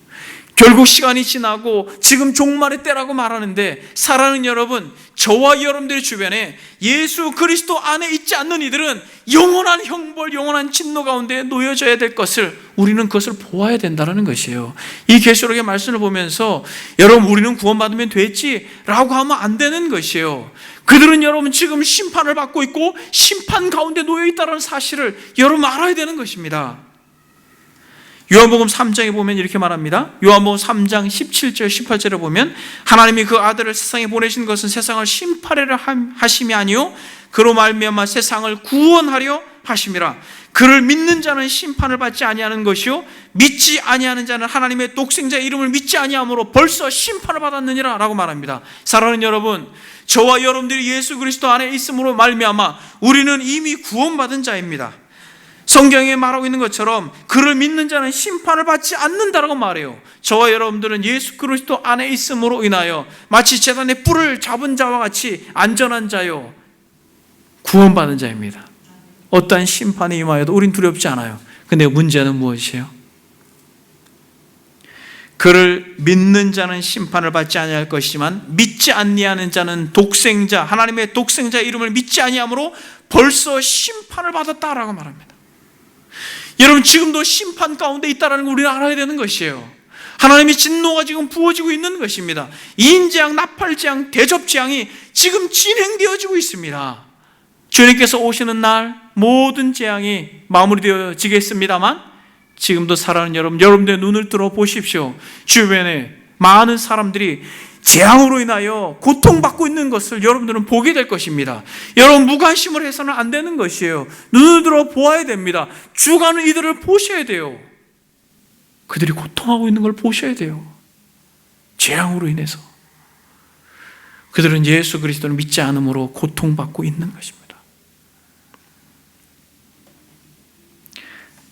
결국 시간이 지나고 지금 종말의 때라고 말하는데 사랑하는 여러분, 저와 여러분들의 주변에 예수 그리스도 안에 있지 않는 이들은 영원한 형벌, 영원한 진노 가운데 놓여져야 될 것을 우리는 그것을 보아야 된다는 것이에요. 이 계시록의 말씀을 보면서 여러분, 우리는 구원받으면 됐지 라고 하면 안 되는 것이에요. 그들은 여러분 지금 심판을 받고 있고 심판 가운데 놓여 있다는 사실을 여러분 알아야 되는 것입니다. 요한복음 3장에 보면 이렇게 말합니다. 요한복음 3장 17절 18절에 보면 하나님이 그 아들을 세상에 보내신 것은 세상을 심판하려 하심이 아니요 그로 말미암아 세상을 구원하려 하심이라. 그를 믿는 자는 심판을 받지 아니하는 것이요 믿지 아니하는 자는 하나님의 독생자의 이름을 믿지 아니함으로 벌써 심판을 받았느니라 라고 말합니다. 사랑하는 여러분, 저와 여러분들이 예수 그리스도 안에 있음으로 말미암아 우리는 이미 구원받은 자입니다. 성경에 말하고 있는 것처럼 그를 믿는 자는 심판을 받지 않는다라고 말해요. 저와 여러분들은 예수 그리스도 안에 있음으로 인하여 마치 제단의 뿔을 잡은 자와 같이 안전한 자요 구원받은 자입니다. 어떠한 심판이 임하여도 우린 두렵지 않아요. 근데 문제는 무엇이에요? 그를 믿는 자는 심판을 받지 아니할 것이지만 믿지 아니하는 자는 독생자, 하나님의 독생자의 이름을 믿지 아니함으로 벌써 심판을 받았다라고 말합니다. 여러분, 지금도 심판 가운데 있다는 걸 우리는 알아야 되는 것이에요. 하나님의 진노가 지금 부어지고 있는 것입니다. 인재앙, 나팔재앙, 대접재앙이 지금 진행되어지고 있습니다. 주님께서 오시는 날 모든 재앙이 마무리되어지겠습니다만 지금도 사랑하는 여러분, 여러분들의 눈을 들어 보십시오. 주변에 많은 사람들이 재앙으로 인하여 고통받고 있는 것을 여러분들은 보게 될 것입니다. 여러분, 무관심을 해서는 안 되는 것이에요. 눈을 들어 보아야 됩니다. 죽어가는 이들을 보셔야 돼요. 그들이 고통하고 있는 걸 보셔야 돼요. 재앙으로 인해서 그들은 예수 그리스도를 믿지 않음으로 고통받고 있는 것입니다.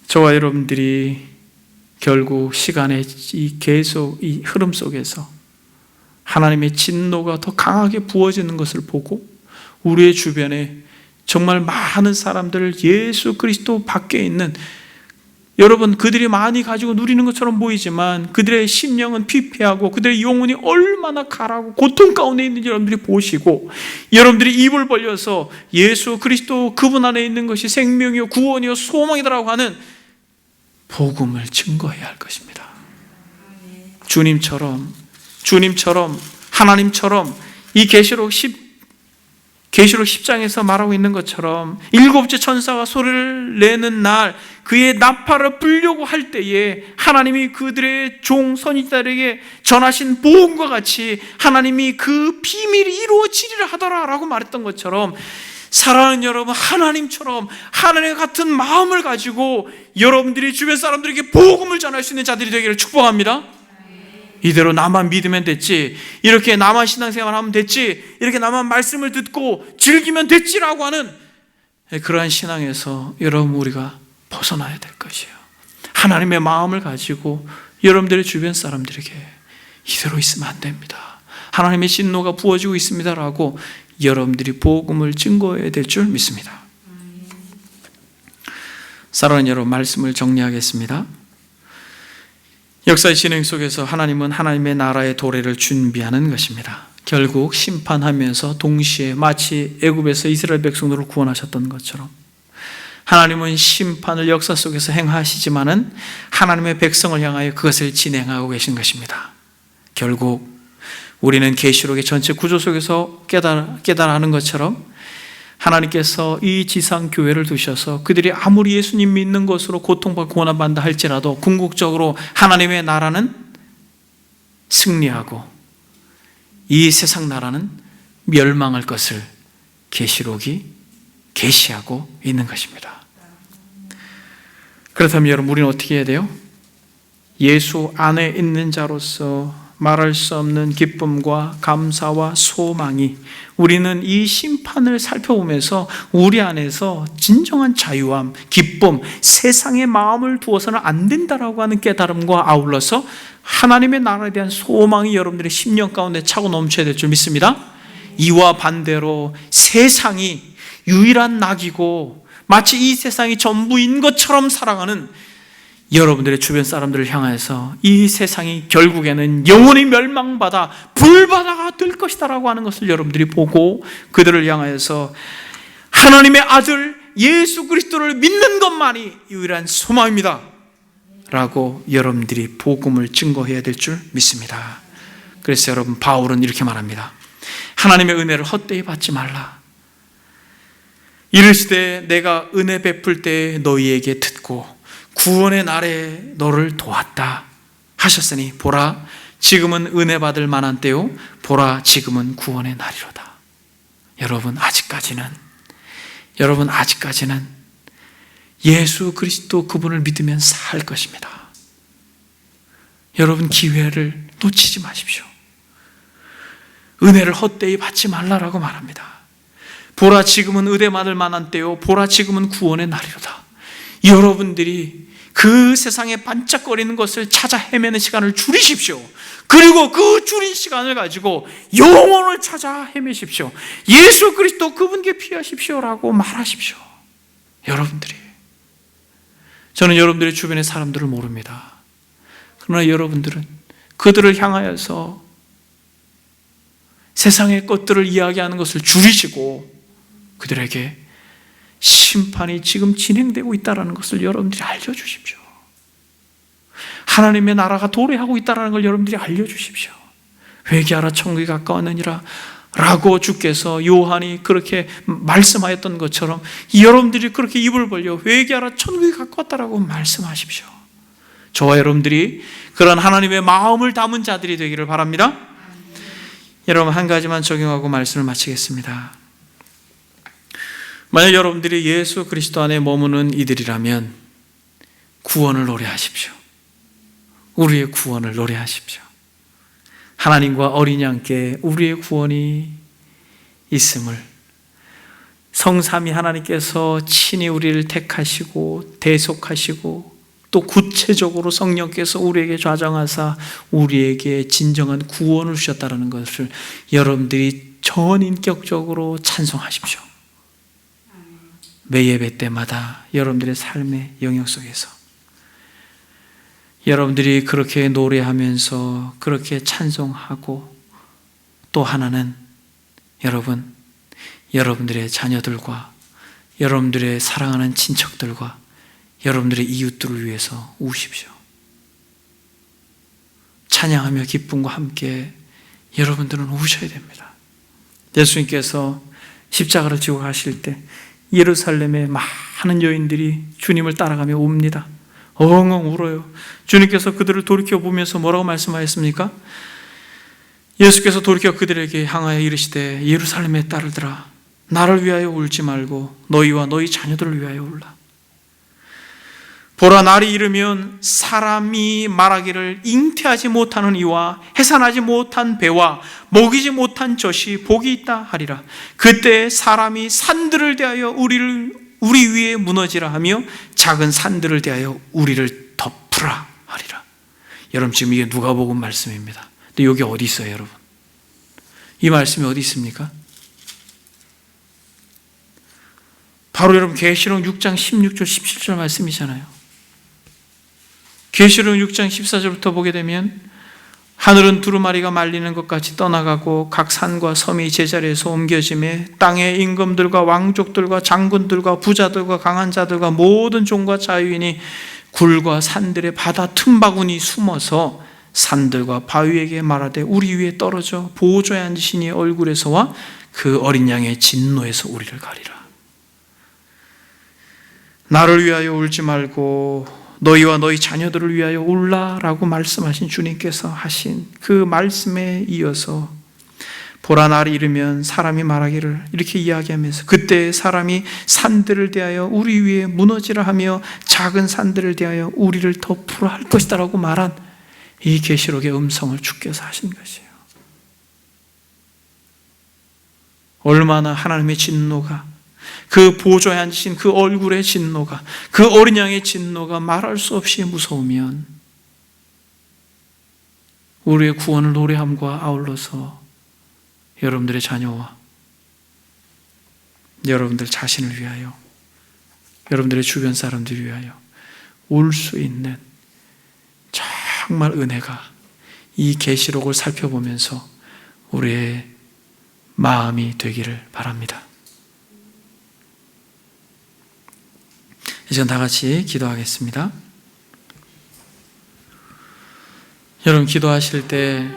저와 여러분들이 결국 시간의 계속 이 흐름 속에서 하나님의 진노가 더 강하게 부어지는 것을 보고 우리의 주변에 정말 많은 사람들 예수 그리스도 밖에 있는 여러분, 그들이 많이 가지고 누리는 것처럼 보이지만 그들의 심령은 피폐하고 그들의 영혼이 얼마나 가라고 고통 가운데 있는지 여러분들이 보시고, 여러분들이 입을 벌려서 예수 그리스도 그분 안에 있는 것이 생명이요 구원이요 소망이다라고 하는 복음을 증거해야 할 것입니다. 주님처럼 하나님처럼 이 계시록 10장에서 말하고 있는 것처럼 일곱째 천사가 소리를 내는 날 그의 나팔을 불려고 할 때에 하나님이 그들의 종 선지자들에게 전하신 복음과 같이 하나님이 그 비밀이 이루어지리라 하더라라고 말했던 것처럼, 사랑하는 여러분, 하나님처럼 하나님 같은 마음을 가지고 여러분들이 주변 사람들에게 복음을 전할 수 있는 자들이 되기를 축복합니다. 이대로 나만 믿으면 됐지, 이렇게 나만 신앙생활 하면 됐지, 이렇게 나만 말씀을 듣고 즐기면 됐지라고 하는 그러한 신앙에서 여러분 우리가 벗어나야 될 것이에요. 하나님의 마음을 가지고 여러분들의 주변 사람들에게 이대로 있으면 안 됩니다. 하나님의 진노가 부어지고 있습니다라고 여러분들이 복음을 증거해야 될 줄 믿습니다. 사랑하는 여러분, 말씀을 정리하겠습니다. 역사의 진행 속에서 하나님은 하나님의 나라의 도래를 준비하는 것입니다. 결국 심판하면서 동시에 마치 애굽에서 이스라엘 백성들을 구원하셨던 것처럼 하나님은 심판을 역사 속에서 행하시지만은 하나님의 백성을 향하여 그것을 진행하고 계신 것입니다. 결국 우리는 계시록의 전체 구조 속에서 깨달아 하는 것처럼 하나님께서 이 지상 교회를 두셔서 그들이 아무리 예수님 믿는 것으로 고통받고 고난받는다 할지라도 궁극적으로 하나님의 나라는 승리하고 이 세상 나라는 멸망할 것을 계시록이 계시하고 있는 것입니다. 그렇다면 여러분, 우리는 어떻게 해야 돼요? 예수 안에 있는 자로서 말할 수 없는 기쁨과 감사와 소망이, 우리는 이 심판을 살펴보면서 우리 안에서 진정한 자유함, 기쁨, 세상의 마음을 두어서는 안 된다라고 하는 깨달음과 아울러서 하나님의 나라에 대한 소망이 여러분들의 심령 가운데 차고 넘쳐야 될 줄 믿습니다. 이와 반대로 세상이 유일한 낙이고 마치 이 세상이 전부인 것처럼 살아가는 여러분들의 주변 사람들을 향해서 이 세상이 결국에는 영원히 멸망받아 불바다가 될 것이다라고 하는 것을 여러분들이 보고 그들을 향해서 하나님의 아들 예수 그리스도를 믿는 것만이 유일한 소망입니다 라고 여러분들이 복음을 증거해야 될 줄 믿습니다. 그래서 여러분, 바울은 이렇게 말합니다. 하나님의 은혜를 헛되이 받지 말라. 이르시되 내가 은혜 베풀 때 너희에게 듣고 구원의 날에 너를 도왔다 하셨으니 보라 지금은 은혜 받을 만한 때요 보라 지금은 구원의 날이로다. 여러분 아직까지는 예수 그리스도 그분을 믿으면 살 것입니다. 여러분 기회를 놓치지 마십시오. 은혜를 헛되이 받지 말라라고 말합니다. 보라 지금은 은혜 받을 만한 때요 보라 지금은 구원의 날이로다. 여러분들이 그 세상에 반짝거리는 것을 찾아 헤매는 시간을 줄이십시오. 그리고 그 줄인 시간을 가지고 영혼을 찾아 헤매십시오. 예수 그리스도 그분께 피하십시오라고 말하십시오. 여러분들이, 저는 여러분들의 주변의 사람들을 모릅니다. 그러나 여러분들은 그들을 향하여서 세상의 것들을 이야기하는 것을 줄이시고 그들에게 심판이 지금 진행되고 있다는 것을 여러분들이 알려주십시오. 하나님의 나라가 도래하고 있다는 걸 여러분들이 알려주십시오. 회개하라 천국이 가까웠느니라 라고 주께서 요한이 그렇게 말씀하였던 것처럼 여러분들이 그렇게 입을 벌려 회개하라 천국이 가까웠다라고 말씀하십시오. 저와 여러분들이 그런 하나님의 마음을 담은 자들이 되기를 바랍니다. 여러분 한 가지만 적용하고 말씀을 마치겠습니다. 만약 여러분들이 예수 그리스도 안에 머무는 이들이라면 구원을 노래하십시오. 우리의 구원을 노래하십시오. 하나님과 어린 양께 우리의 구원이 있음을, 성삼위 하나님께서 친히 우리를 택하시고 대속하시고 또 구체적으로 성령께서 우리에게 좌정하사 우리에게 진정한 구원을 주셨다는 것을 여러분들이 전인격적으로 찬송하십시오. 매 예배 때마다 여러분들의 삶의 영역 속에서 여러분들이 그렇게 노래하면서 그렇게 찬송하고, 또 하나는 여러분들의 자녀들과 여러분들의 사랑하는 친척들과 여러분들의 이웃들을 위해서 우십시오. 찬양하며 기쁨과 함께 여러분들은 우셔야 됩니다. 예수님께서 십자가를 지고 가실 때 예루살렘에 많은 여인들이 주님을 따라가며 웁니다. 엉엉 울어요. 주님께서 그들을 돌이켜보면서 뭐라고 말씀하셨습니까? 예수께서 돌이켜 그들에게 향하여 이르시되 예루살렘의 딸들아 나를 위하여 울지 말고 너희와 너희 자녀들을 위하여 울라. 보라 날이 이르면 사람이 말하기를 잉태하지 못하는 이와 해산하지 못한 배와 먹이지 못한 젖이 복이 있다 하리라. 그때 사람이 산들을 대하여 우리 위에 무너지라 하며 작은 산들을 대하여 우리를 덮으라 하리라. 여러분 지금 이게 누가복음 말씀입니다. 근데 여기 어디 있어요 여러분? 이 말씀이 어디 있습니까? 바로 여러분 계시록 6장 16절 17절 말씀이잖아요. 계시록 6장 14절부터 보게 되면 하늘은 두루마리가 말리는 것 같이 떠나가고 각 산과 섬이 제자리에서 옮겨짐에 땅의 임금들과 왕족들과 장군들과 부자들과 강한 자들과 모든 종과 자유인이 굴과 산들의 바다 틈바구니 숨어서 산들과 바위에게 말하되 우리 위에 떨어져 보호자에 앉으신 이의 얼굴에서와 그 어린 양의 진노에서 우리를 가리라. 나를 위하여 울지 말고 너희와 너희 자녀들을 위하여 울라라고 말씀하신 주님께서 하신 그 말씀에 이어서 보라 날이 이르면 사람이 말하기를 이렇게 이야기하면서 그때 사람이 산들을 대하여 우리 위에 무너지라 하며 작은 산들을 대하여 우리를 덮으라 할 것이다 라고 말한 이 계시록의 음성을 주께서 하신 것이에요. 얼마나 하나님의 진노가, 그 보좌에 앉으신 그 얼굴의 진노가, 그 어린 양의 진노가 말할 수 없이 무서우면 우리의 구원을 노래함과 아울러서 여러분들의 자녀와 여러분들 자신을 위하여, 여러분들의 주변 사람들을 위하여 울 수 있는 정말 은혜가 이 계시록을 살펴보면서 우리의 마음이 되기를 바랍니다. 이제 다 같이 기도하겠습니다. 여러분 기도하실 때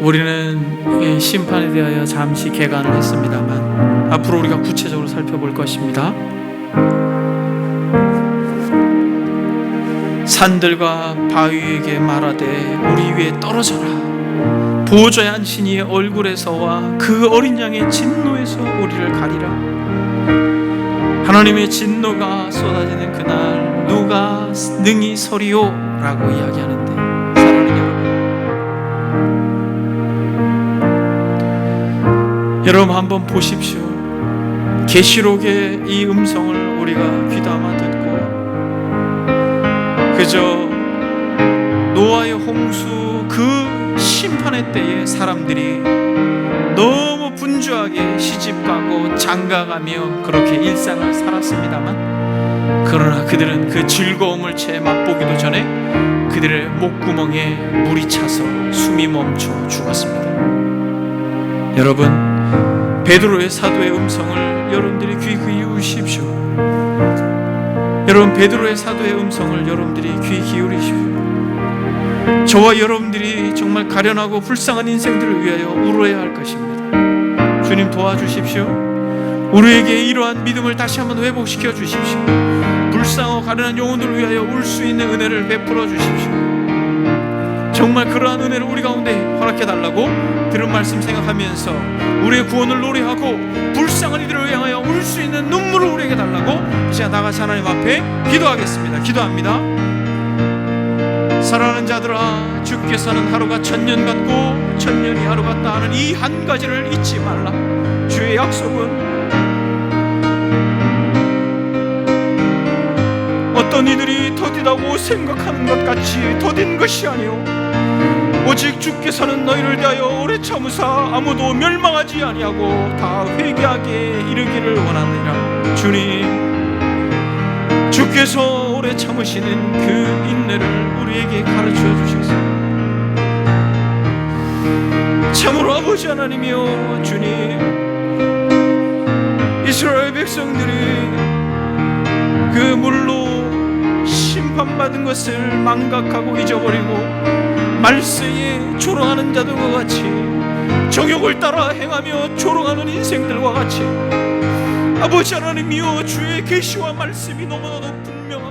우리는 심판에 대하여 잠시 개관을 했습니다만 앞으로 우리가 구체적으로 살펴볼 것입니다. 산들과 바위에게 말하되 우리 위에 떨어져라. 보호자의 앉으신 이의 얼굴에서와 그 어린 양의 진노에서 우리를 가리라. 하나님의 진노가 쏟아지는 그날 누가 능히 서리요? 라고 이야기하는데, 사랑하는 여러분 한번 보십시오. 계시록의 이 음성을 우리가 귀담아 듣고 그저 노아의 홍수 그 심판의 때에 사람들이 너무 분주하게 시집가고 장가가며 그렇게 일상을 살았습니다만, 그러나 그들은 그 즐거움을 채 맛보기도 전에 그들의 목구멍에 물이 차서 숨이 멈춰 죽었습니다. 여러분, 베드로의 사도의 음성을 여러분들이 귀 기울이십시오. 여러분, 베드로의 사도의 음성을 여러분들이 귀 기울이십시오. 저와 여러분들이 정말 가련하고 불쌍한 인생들을 위하여 울어야 할 것입니다. 주님 도와주십시오. 우리에게 이러한 믿음을 다시 한번 회복시켜 주십시오. 불쌍하고 가련한 영혼들을 위하여 울 수 있는 은혜를 베풀어 주십시오. 정말 그러한 은혜를 우리 가운데 허락해 달라고 들은 말씀 생각하면서 우리의 구원을 노래하고 불쌍한 이들을 향하여 울 수 있는 눈물을 우리에게 달라고 이제 나가서 하나님 앞에 기도하겠습니다. 기도합니다. 사랑하는 자들아, 주께서는 하루가 천년 같고 천년이 하루 같다 하는 이 한 가지를 잊지 말라. 주의 약속은 어떤 이들이 더디다고 생각하는 것 같이 더딘 것이 아니오, 오직 주께서는 너희를 대하여 오래 참으사 아무도 멸망하지 아니하고 다 회개하게 이르기를 원하느니라. 주님, 주께서 오래 참으시는 그 인내를 우리에게 가르쳐 주셔서 참으로 아버지 하나님이여, 주님, 이스라엘 백성들이 그 물로 심판받은 것을 망각하고 잊어버리고 말세에 조롱하는 자들과 같이, 정욕을 따라 행하며 조롱하는 인생들과 같이 아버지 하나님이여, 주의 계시와 말씀이 너무나도 분명하고